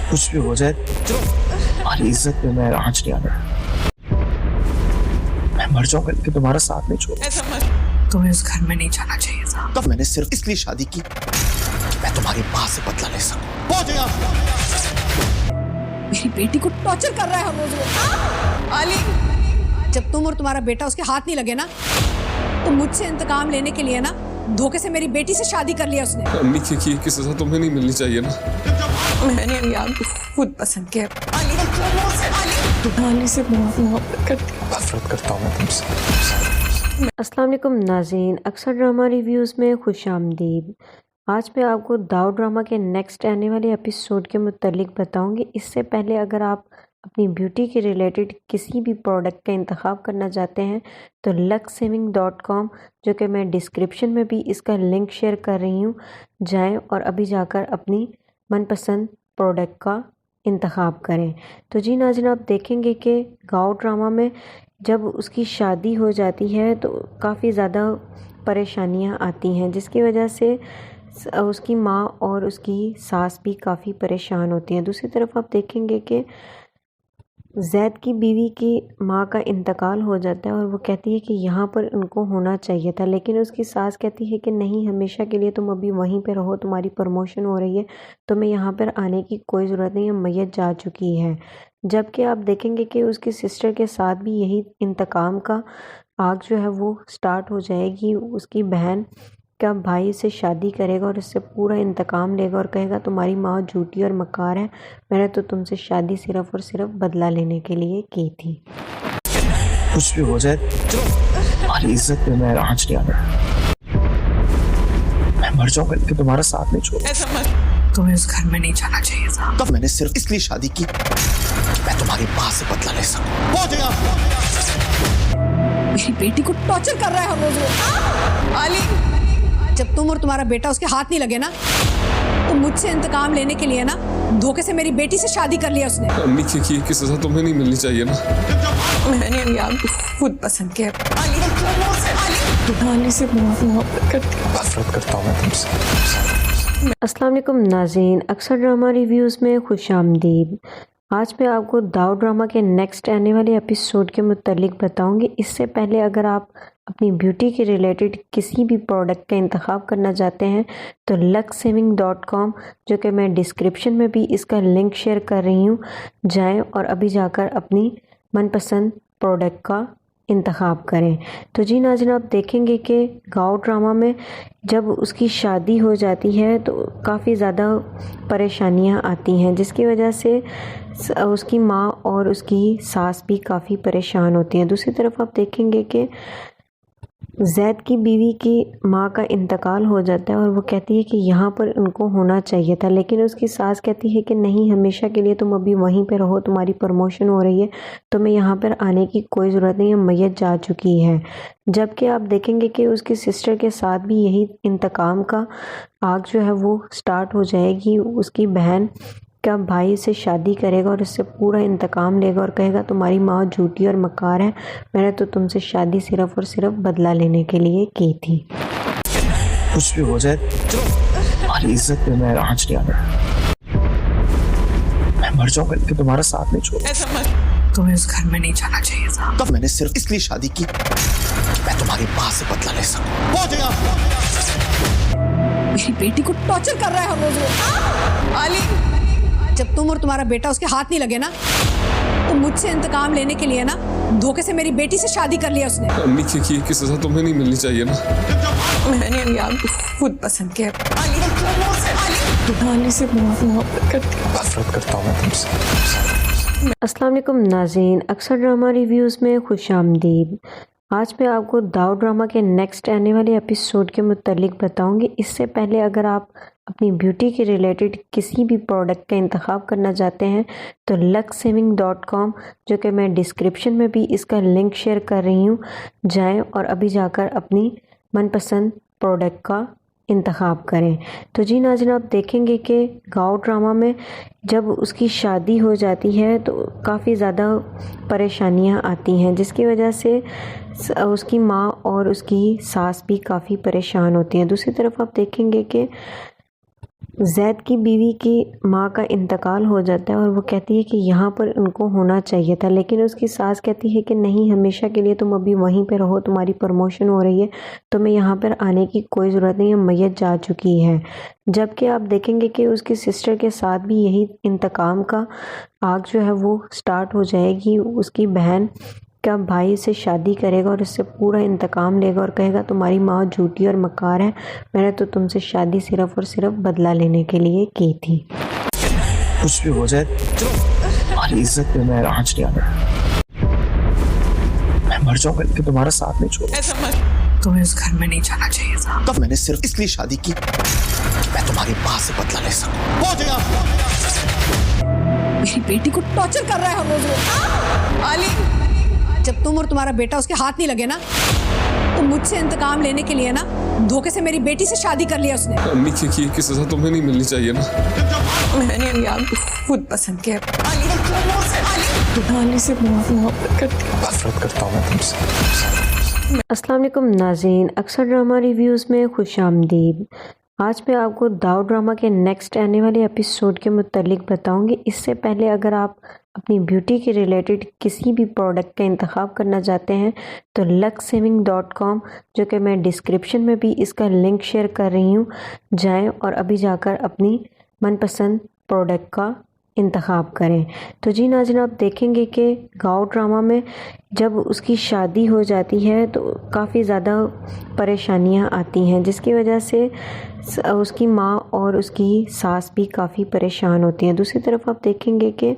कुछ भी हो जाए तुम्हारी इज्जत पे मैं आंच नहीं आने। मैं मर जाऊंगा लेकिन तुम्हारा साथ नहीं छोड़ूंगा। ऐसा मत। तुम्हें उस घर में नहीं जाना चाहिए था। तब मैंने सिर्फ इसलिए शादी की कि मैं तुम्हारी माँ से बदला ले सकूं। हो जाएगा। मेरी बेटी को टॉर्चर कर रहा है हर रोज। आली, जब तुम और तुम्हारा बेटा उसके हाथ नहीं लगे ना, तो मुझसे इंतकाम लेने के लिए ना धोखे से मेरी बेटी से शादी कर लिया उसने। अम्मी की सजा तुम्हें नहीं मिलनी चाहिए ना। मैंने अलियान को खुद पसंद किया। आली से बहुत मोहब्बत करती हूँ। नफरत करता हूँ मैं तुमसे। अस्सलाम वालेकुम नाज़रीन, अक्सर ड्रामा रिव्यूज़ में खुश आमदीद। आज मैं आपको दाऊ ड्रामा के नेक्स्ट आने वाले एपिसोड के मुतालिक बताऊंगी। इससे पहले अगर आप अपनी ब्यूटी के रिलेटेड किसी भी प्रोडक्ट का इंतखाब करना चाहते हैं तो luxsaving.com, जो कि मैं डिस्क्रिप्शन में भी इसका लिंक शेयर कर रही हूँ, जाएं और अभी जाकर अपनी मनपसंद प्रोडक्ट का इंतखाब करें। तो जी नाज़रीन, आप देखेंगे कि दाऊ ड्रामा में जब उसकी शादी हो जाती है तो काफ़ी ज़्यादा परेशानियां आती हैं, जिसकी वजह से उसकी माँ और उसकी सास भी काफ़ी परेशान होती हैं। दूसरी तरफ आप देखेंगे कि जैद की बीवी की माँ का इंतकाल हो जाता है और वो कहती है कि यहाँ पर उनको होना चाहिए था, लेकिन उसकी सास कहती है कि नहीं, हमेशा के लिए तुम अभी वहीं पे रहो, तुम्हारी प्रमोशन हो रही है, तुम्हें यहाँ पर आने की कोई ज़रूरत नहीं है, मैयत जा चुकी है। जबकि आप देखेंगे कि उसकी सिस्टर के साथ भी यही इंतकाम का आग जो है वो स्टार्ट हो जाएगी। उसकी बहन का भाई से शादी करेगा और इससे पूरा इंतकाम लेगा और कहेगा तुम्हारी माँ झूठी और मकार है, मैंने तो तुमसे शादी सिर्फ और सिर्फ बदला लेने के लिए की थी। कुछ भी हो जाए तुम्हारी इज्जत पे मैं आंच नहीं आने। मैं मर जाऊंगा लेकिन तुम्हारा साथ नहीं छोड़ूंगा। ऐसा मत। तुम्हें उस घर में नहीं जाना चाहिए था। तब मैंने सिर्फ इसलिए शादी की कि मैं तुम्हारी माँ से बदला ले सकूं। हो जाएगा। मेरी बेटी को टॉर्चर कर रहा है हर रोज। आली, जब तुम और तुम्हारा बेटा उसके हाथ नहीं लगे ना, तो मुझसे इंतकाम लेने के लिए ना धोखे से मेरी बेटी से शादी कर लिया उसने। अम्मी की सजा तुम्हें नहीं मिलनी चाहिए ना। मैंने अलियान को खुद पसंद किया। आली से बहुत मोहब्बत करती हूँ। नफरत करता हूँ मैं तुमसे। अस्सलाम वालेकुम नाज़रीन, अक्सर ड्रामा रिव्यूज़ में खुश आमदीद। आज मैं आपको दाऊ ड्रामा के नेक्स्ट आने वाले एपिसोड के मुतालिक बताऊंगी। इससे पहले अगर आप अपनी ब्यूटी के रिलेटेड किसी भी प्रोडक्ट का इंतखाब करना चाहते हैं तो luxsaving.com, जो कि मैं डिस्क्रिप्शन में भी इसका लिंक शेयर कर रही हूँ, जाएं और अभी जाकर अपनी मनपसंद प्रोडक्ट का इंतखाब करें। तो जी नाज़रीन, आप देखेंगे कि दाऊ ड्रामा में जब उसकी शादी हो जाती है तो काफ़ी ज़्यादा परेशानियां आती हैं, जिसकी वजह से उसकी माँ और उसकी सास भी काफ़ी परेशान होती हैं। दूसरी तरफ आप देखेंगे कि जैद की बीवी की माँ का इंतकाल हो जाता है और वो कहती है कि यहाँ पर उनको होना चाहिए था, लेकिन उसकी सास कहती है कि नहीं, हमेशा के लिए तुम अभी वहीं पे रहो, तुम्हारी प्रमोशन हो रही है, तुम्हें यहाँ पर आने की कोई ज़रूरत नहीं है, मैयत जा चुकी है। जबकि आप देखेंगे कि उसकी सिस्टर के साथ भी यही इंतकाम का आग जो है वो स्टार्ट हो जाएगी। उसकी बहन का भाई से शादी करेगा और इससे पूरा इंतकाम लेगा और कहेगा तुम्हारी माँ झूठी और मकार है, मैंने तो तुमसे शादी सिर्फ और सिर्फ बदला लेने के लिए की थी। कुछ भी हो जाए तुम्हारी इज्जत पे मैं आंच नहीं आने। मैं मर जाऊंगा लेकिन तुम्हारा साथ नहीं छोड़ूंगा। ऐसा मत। तुम्हें उस घर में नहीं जाना चाहिए था। तब मैंने सिर्फ इसलिए शादी की कि मैं तुम्हारी माँ से बदला ले सकूं। हो जाएगा। मेरी बेटी को टॉर्चर कर रहा है हर रोज। आली, जब तुम और तुम्हारा बेटा उसके हाथ नहीं लगे ना, तो मुझसे इंतकाम लेने के लिए ना धोखे से मेरी बेटी से शादी कर लिया उसने। अम्मी की सजा तुम्हें नहीं मिलनी चाहिए ना। मैंने अलियान को खुद पसंद किया। आली से बहुत मोहब्बत करती हूँ। नफरत करता हूँ मैं तुमसे। अस्सलाम वालेकुम नाज़रीन, अक्सर ड्रामा रिव्यूज़ में खुश आमदीद। आज मैं आपको दाऊ ड्रामा के नेक्स्ट आने वाले एपिसोड के मुतालिक बताऊंगी। इससे पहले अगर आप अपनी ब्यूटी के रिलेटेड किसी भी प्रोडक्ट का इंतखाब करना चाहते हैं तो luxsaving.com, जो कि मैं डिस्क्रिप्शन में भी इसका लिंक शेयर कर रही हूँ, जाएं और अभी जाकर अपनी मनपसंद प्रोडक्ट का इंतखाब करें। तो जी नाज़रीन, आप देखेंगे कि दाऊ ड्रामा में जब उसकी शादी हो जाती है तो काफ़ी ज़्यादा परेशानियां आती हैं, जिसकी वजह से उसकी माँ और उसकी सास भी काफ़ी परेशान होती हैं। दूसरी तरफ आप देखेंगे कि जैद की बीवी की माँ का इंतकाल हो जाता है और वो कहती है कि यहाँ पर उनको होना चाहिए था, लेकिन उसकी सास कहती है कि नहीं, हमेशा के लिए तुम अभी वहीं पे रहो, तुम्हारी प्रमोशन हो रही है, तुम्हें यहाँ पर आने की कोई ज़रूरत नहीं है, मैयत जा चुकी है। जबकि आप देखेंगे कि उसकी सिस्टर के साथ भी यही इंतकाम का आग जो है वो स्टार्ट हो जाएगी। उसकी बहन का भाई से शादी करेगा और उससे पूरा इंतकाम लेगा और कहेगा तुम्हारी माँ झूठी और मकार है, मैंने तो तुमसे शादी सिर्फ और सिर्फ बदला लेने के लिए की थी। कुछ भी हो जाए तुम्हारी इज्जत पे मैं आंच नहीं आने। मैं मर जाऊंगा लेकिन तुम्हारा साथ नहीं छोड़ूंगा। ऐसा मत, तुम्हें उस घर में नहीं जाना चाहिए था। तो मैंने सिर्फ इसलिए शादी की कि मैं तुम्हारी माँ से बदला ले सकूं। हो जाएगा। मेरी बेटी को टॉर्चर कर रहा है हर रोज। आली, जब तुम और तुम्हारा बेटा उसके हाथ नहीं लगे ना, तो मुझसे इंतकाम लेने के लिए ना धोखे से मेरी बेटी से शादी कर लिया उसने। अम्मी की सजा तुम्हें नहीं मिलनी चाहिए ना। मैंने आपको खुद पसंद किया। आली से बहुत मोहब्बत करती हूँ। नफरत करता हूँ मैं तुमसे। अस्सलाम वालेकुम नाज़रीन, अक्सर ड्रामा रिव्यूज़ में खुश आमदीद। आज मैं आपको दाऊद ड्रामा के नेक्स्ट आने वाले एपिसोड के मुतालिक बताऊंगी। इससे पहले अगर आप अपनी ब्यूटी के रिलेटेड किसी भी प्रोडक्ट का इंतखाब करना चाहते हैं तो luxsaving.com, जो कि मैं डिस्क्रिप्शन में भी इसका लिंक शेयर कर रही हूँ, जाएं और अभी जाकर अपनी मनपसंद प्रोडक्ट का इंतखाब करें। तो जी नाज़रीन, आप देखेंगे कि गाँव ड्रामा में जब उसकी शादी हो जाती है तो काफ़ी ज़्यादा परेशानियां आती हैं, जिसकी वजह से उसकी माँ और उसकी सास भी काफ़ी परेशान होती हैं। दूसरी तरफ आप देखेंगे कि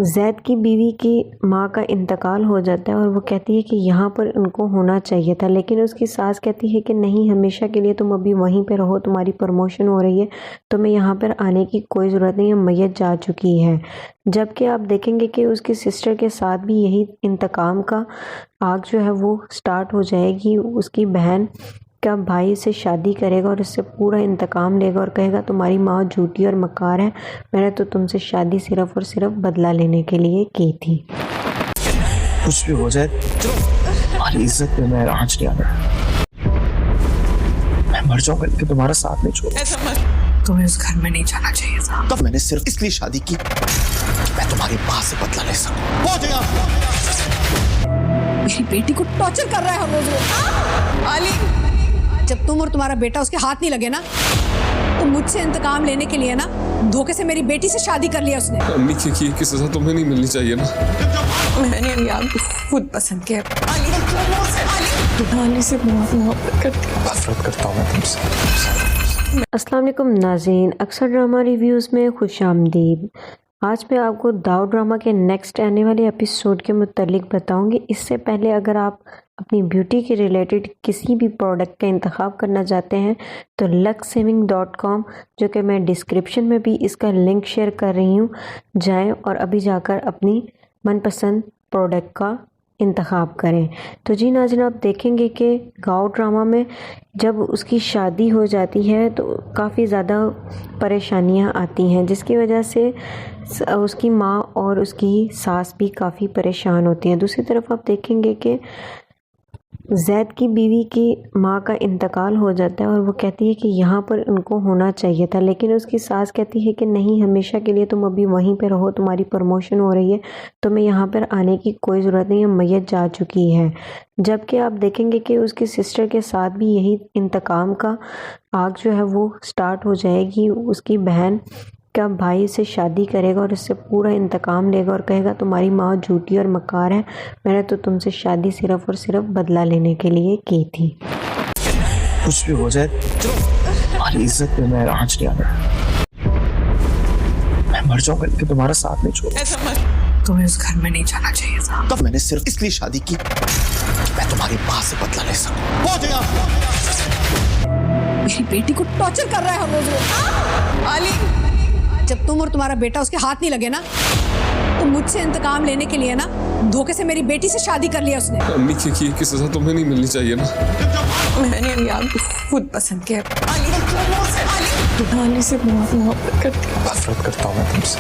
जैद की बीवी की माँ का इंतकाल हो जाता है और वो कहती है कि यहाँ पर उनको होना चाहिए था, लेकिन उसकी सास कहती है कि नहीं, हमेशा के लिए तुम अभी वहीं पे रहो, तुम्हारी प्रमोशन हो रही है, तुम्हें यहाँ पर आने की कोई ज़रूरत नहीं है, मैयत जा चुकी है। जबकि आप देखेंगे कि उसकी सिस्टर के साथ भी यही इंतकाम का आग जो है वो स्टार्ट हो जाएगी। उसकी बहन का भाई से शादी करेगा और उससे पूरा इंतकाम लेगा और कहेगा तुम्हारी माँ झूठी और मकार है, मैंने तो तुमसे शादी सिर्फ और सिर्फ बदला लेने के लिए की थी। कुछ भी हो जाए तुम्हारी इज्जत पे मैं आंच नहीं आने। मैं मर जाऊंगा लेकिन तुम्हारा साथ नहीं छोड़ूंगा। ऐसा मत, तुम्हें उस घर में नहीं जाना चाहिए था। तो मैंने सिर्फ इसलिए शादी की कि मैं तुम्हारी माँ से बदला ले सकूं। हो जाएगा। मेरी बेटी को टॉर्चर कर रहा है हर रोज। आली, जब तुम और तुम्हारा बेटा उसके हाथ नहीं लगे ना, तो मुझसे इंतकाम लेने के लिए ना धोखे से मेरी बेटी से शादी कर लिया उसने। अम्मी की सजा तुम्हें नहीं मिलनी चाहिए ना। मैंने आपको खुद पसंद किया। आली से बहुत मोहब्बत करती हूँ। नफरत करता हूँ मैं तुमसे। अस्सलाम वालेकुम नाज़रीन, अक्सर ड्रामा रिव्यूज़ में खुश आमदीद। आज मैं आपको दाऊद ड्रामा के नेक्स्ट आने वाले एपिसोड के मुतालिक बताऊंगी। इससे पहले अगर आप अपनी ब्यूटी के रिलेटेड किसी भी प्रोडक्ट का इंतखाब करना चाहते हैं तो luxsaving.com, जो कि मैं डिस्क्रिप्शन में भी इसका लिंक शेयर कर रही हूँ, जाएं और अभी जाकर अपनी मनपसंद प्रोडक्ट का इंतखाब करें। तो जी नाज़रीन, आप देखेंगे कि गाँव ड्रामा में जब उसकी शादी हो जाती है तो काफ़ी ज़्यादा परेशानियां आती हैं, जिसकी वजह से उसकी माँ और उसकी सास भी काफ़ी परेशान होती हैं। दूसरी तरफ आप देखेंगे कि जैद की बीवी की माँ का इंतकाल हो जाता है और वो कहती है कि यहाँ पर उनको होना चाहिए था, लेकिन उसकी सास कहती है कि नहीं, हमेशा के लिए तुम अभी वहीं पे रहो, तुम्हारी प्रमोशन हो रही है, तुम्हें यहाँ पर आने की कोई ज़रूरत नहीं है, मैयत जा चुकी है। जबकि आप देखेंगे कि उसकी सिस्टर के साथ भी यही इंतकाम का आग जो है वो स्टार्ट हो जाएगी। उसकी बहन का भाई से शादी करेगा और उससे पूरा इंतकाम लेगा और कहेगा तुम्हारी माँ झूठी और मकार है, मैंने तो तुमसे शादी सिर्फ और सिर्फ बदला लेने के लिए की थी। कुछ भी हो जाए तुम्हारी इज्जत पे मैं आंच नहीं आने। मैं मर जाऊंगा लेकिन तुम्हारा साथ नहीं छोड़ूंगा। ऐसा मत, तुम्हें उस घर में नहीं जाना चाहिए था। तो मैंने सिर्फ इसलिए शादी की कि मैं तुम्हारी माँ से बदला ले सकूं। हो जाएगा। मेरी बेटी को टॉर्चर कर रहा है हर रोज। आली, जब तुम और तुम्हारा बेटा उसके हाथ नहीं लगे ना, तो मुझसे इंतकाम लेने के लिए ना धोखे से मेरी बेटी से शादी कर लिया उसने। अम्मी की सजा तुम्हें नहीं मिलनी चाहिए ना। मैंने आपको खुद पसंद किया। आली से बहुत मोहब्बत करती हूँ। नफरत करता हूँ मैं तुमसे।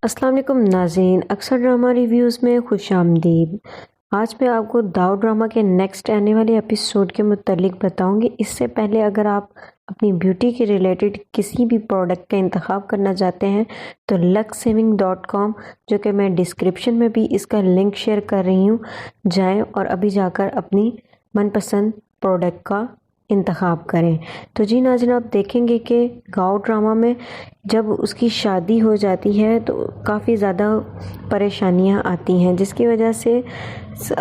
अस्सलाम वालेकुम नाज़रीन, अक्सर ड्रामा रिव्यूज़ में खुश आमदीद। आज मैं आपको दाऊद ड्रामा के नेक्स्ट आने वाले एपिसोड के मुतालिक बताऊंगी। इससे पहले अगर आप अपनी ब्यूटी के रिलेटेड किसी भी प्रोडक्ट का इंतखाब करना चाहते हैं तो luxsaving.com, जो कि मैं डिस्क्रिप्शन में भी इसका लिंक शेयर कर रही हूँ, जाएं और अभी जाकर अपनी मनपसंद प्रोडक्ट का इंतखाब करें। तो जी नाज़रीन, आप देखेंगे कि गाँव ड्रामा में जब उसकी शादी हो जाती है तो काफ़ी ज़्यादा परेशानियां आती हैं, जिसकी वजह से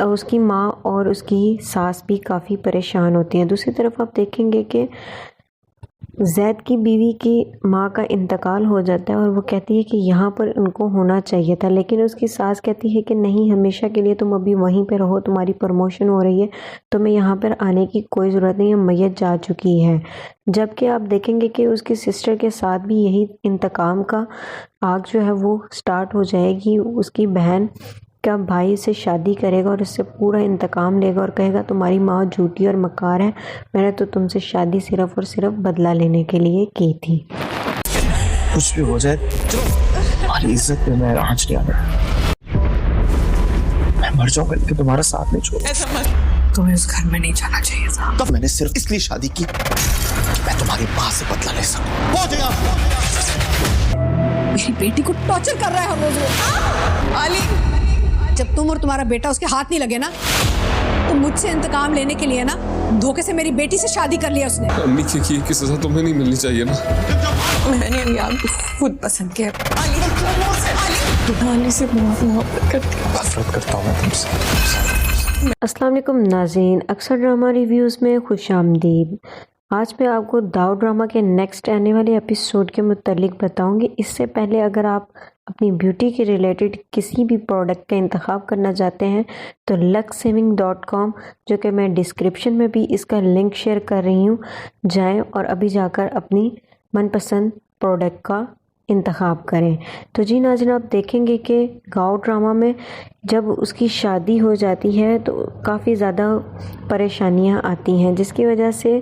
उसकी माँ और उसकी सास भी काफ़ी परेशान होती हैं। दूसरी तरफ आप देखेंगे कि जैद की बीवी की माँ का इंतकाल हो जाता है और वो कहती है कि यहाँ पर उनको होना चाहिए था, लेकिन उसकी सास कहती है कि नहीं, हमेशा के लिए तुम अभी वहीं पे रहो, तुम्हारी प्रमोशन हो रही है, तुम्हें यहाँ पर आने की कोई ज़रूरत नहीं है, मैयत जा चुकी है। जबकि आप देखेंगे कि उसकी सिस्टर के साथ भी यही इंतकाम का आग जो है वो स्टार्ट हो जाएगी। उसकी बहन का भाई से शादी करेगा और उससे पूरा इंतकाम लेगा और कहेगा तुम्हारी माँ झूठी और मकार है, मैंने तो तुमसे शादी सिर्फ और सिर्फ बदला लेने के लिए की थी। कुछ भी हो जाए तुम्हारी इज्जत पे मैं आंच नहीं आने। मैं मर जाऊंगा लेकिन तुम्हारा साथ नहीं छोड़ूंगा। ऐसा मत, तुम्हें उस घर में नहीं जाना चाहिए था। तो मैंने सिर्फ इसलिए शादी की कि मैं तुम्हारी माँ से बदला ले सकूं। पहुंच गया। मेरी बेटी को टॉर्चर कर रहा है हर रोज वो। आली, जब तुम और तुम्हारा बेटा उसके हाथ नहीं लगे ना, तो मुझसे इंतकाम लेने के लिए ना धोखे से मेरी बेटी से शादी कर लिया उसने। अम्मी की सजा तुम्हें नहीं मिलनी चाहिए ना। मैंने अलियान को खुद पसंद किया। आली से बहुत मोहब्बत करती हूँ। नफरत करता हूँ मैं तुमसे। अस्सलाम वालेकुम नाज़रीन, अक्सर ड्रामा रिव्यूज़ में खुश आमदीद। आज मैं आपको दाऊ ड्रामा के नेक्स्ट आने वाले एपिसोड के मुतालिक बताऊंगी। इससे पहले अगर आप अपनी ब्यूटी के रिलेटेड किसी भी प्रोडक्ट का इंतखाब करना चाहते हैं तो luxsaving.com, जो कि मैं डिस्क्रिप्शन में भी इसका लिंक शेयर कर रही हूँ, जाएं और अभी जाकर अपनी मनपसंद प्रोडक्ट का इंतखाब करें। तो जी नाज़रीन, आप देखेंगे कि गाँव ड्रामा में जब उसकी शादी हो जाती है तो काफ़ी ज़्यादा परेशानियां आती हैं, जिसकी वजह से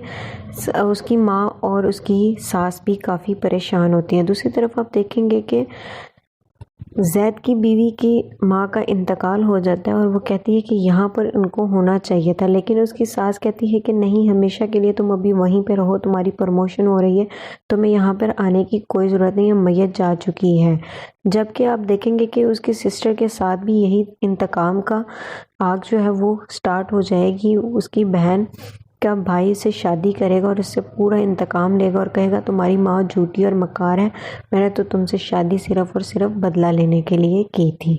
उसकी माँ और उसकी सास भी काफ़ी परेशान होती हैं। दूसरी तरफ आप देखेंगे कि जैद की बीवी की माँ का इंतकाल हो जाता है और वो कहती है कि यहाँ पर उनको होना चाहिए था, लेकिन उसकी सास कहती है कि नहीं, हमेशा के लिए तुम अभी वहीं पे रहो, तुम्हारी प्रमोशन हो रही है, तुम्हें यहाँ पर आने की कोई ज़रूरत नहीं है, मैयत जा चुकी है। जबकि आप देखेंगे कि उसकी सिस्टर के साथ भी यही इंतकाम का आग जो है वो स्टार्ट हो जाएगी। उसकी बहन का भाई से शादी करेगा और उससे पूरा इंतकाम लेगा और कहेगा तुम्हारी माँ झूठी और मकार है, मैंने तो तुमसे शादी सिर्फ और सिर्फ बदला लेने के लिए की थी।